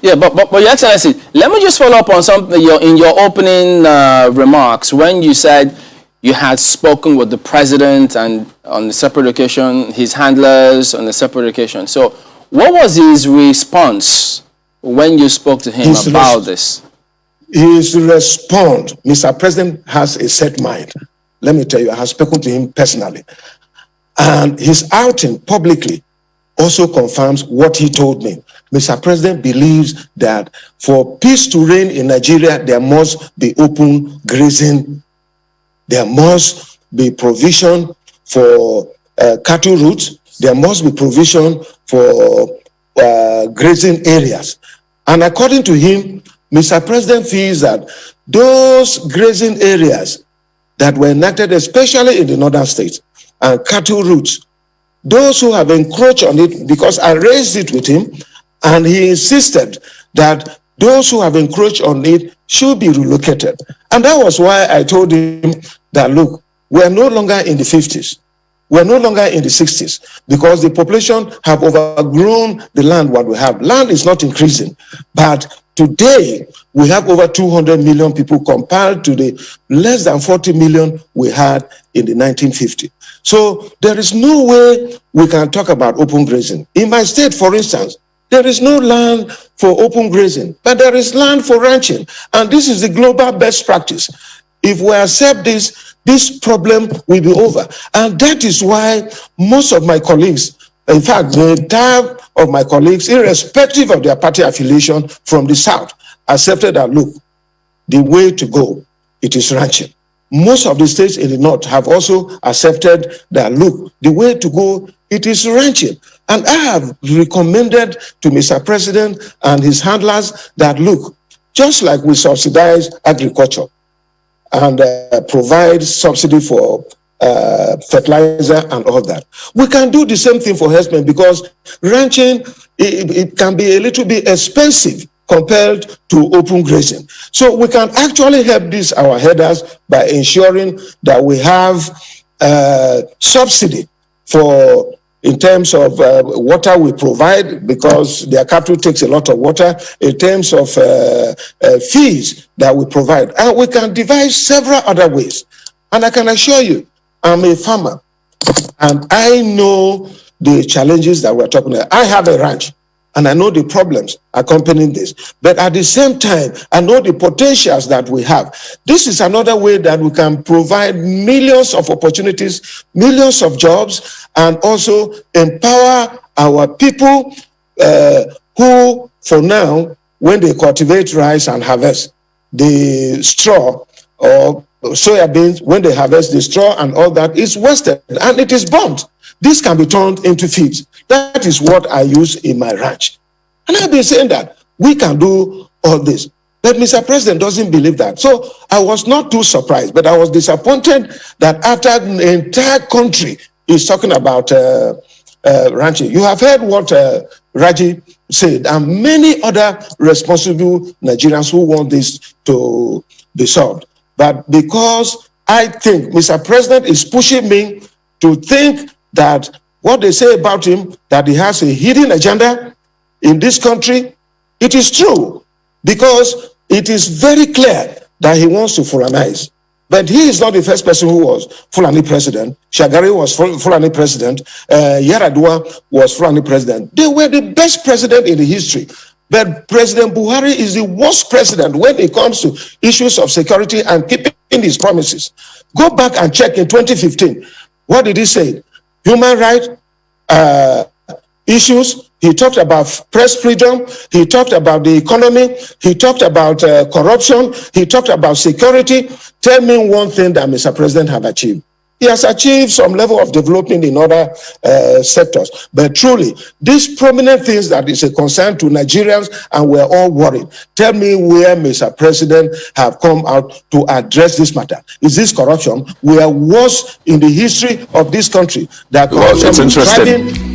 Yeah, but Your Excellency, let me just follow up on something in your opening remarks when you said you had spoken with the president and on a separate occasion, his handlers on a separate occasion. So what was his response when you spoke to him about this? His response, Mr. President has a set mind. Let me tell you, I have spoken to him personally. And his outing publicly also confirms what he told me. Mr. President believes that for peace to reign in Nigeria, there must be open grazing. There must be provision for cattle routes. There must be provision for grazing areas. And according to him, Mr. President feels that those grazing areas that were enacted, especially in the northern states, and cattle routes, those who have encroached on it, because I raised it with him, and he insisted that those who have encroached on it should be relocated. And that was why I told him that, look, we're no longer in the 50s. We're no longer in the 60s, because the population have overgrown the land what we have. Land is not increasing, but today we have over 200 million people compared to the less than 40 million we had in the 1950s. So there is no way we can talk about open grazing. In my state, for instance, there is no land for open grazing, but there is land for ranching. And this is the global best practice. If we accept this, this problem will be over. And that is why most of my colleagues, in fact, the entire of my colleagues, irrespective of their party affiliation from the South, accepted that, look, the way to go, it is ranching. Most of the states in the North have also accepted that, look, the way to go, it is ranching. And I have recommended to Mr. President and his handlers that, look, just like we subsidize agriculture and provide subsidy for fertilizer and all that, we can do the same thing for herdsmen, because ranching, it can be a little bit expensive compared to open grazing. So we can actually help our herders by ensuring that we have subsidy for, in terms of water we provide, because their cattle takes a lot of water, in terms of fees that we provide. And we can devise several other ways. And I can assure you, I'm a farmer, and I know the challenges that we're talking about. I have a ranch, and I know the problems accompanying this. But at the same time, I know the potentials that we have. This is another way that we can provide millions of opportunities, millions of jobs, and also empower our people who, for now, when they cultivate rice and harvest the straw or soya beans, when they harvest the straw and all that, is wasted and it is burnt. This can be turned into feeds. That is what I use in my ranch. And I've been saying that we can do all this. But Mr. President doesn't believe that. So I was not too surprised, but I was disappointed that after the entire country is talking about ranching. You have heard what Raji said, and many other responsible Nigerians who want this to be solved. But because I think Mr. President is pushing me to think that what they say about him, that he has a hidden agenda in this country, it is true, because it is very clear that he wants to Fulanize. But he is not the first person who was Fulani president. Shagari was Fulani president. Yaradua was Fulani president. They were the best president in the history. But President Buhari is the worst president when it comes to issues of security and keeping his promises. Go back and check in 2015. What did he say? Human rights issues. He talked about press freedom. He talked about the economy. He talked about corruption. He talked about security. Tell me one thing that Mr. President have achieved. He has achieved some level of development in other sectors. But truly, these prominent things that is a concern to Nigerians, and we're all worried. Tell me where Mr. President have come out to address this matter. Is this corruption? We are worse in the history of this country. That well, it's interesting.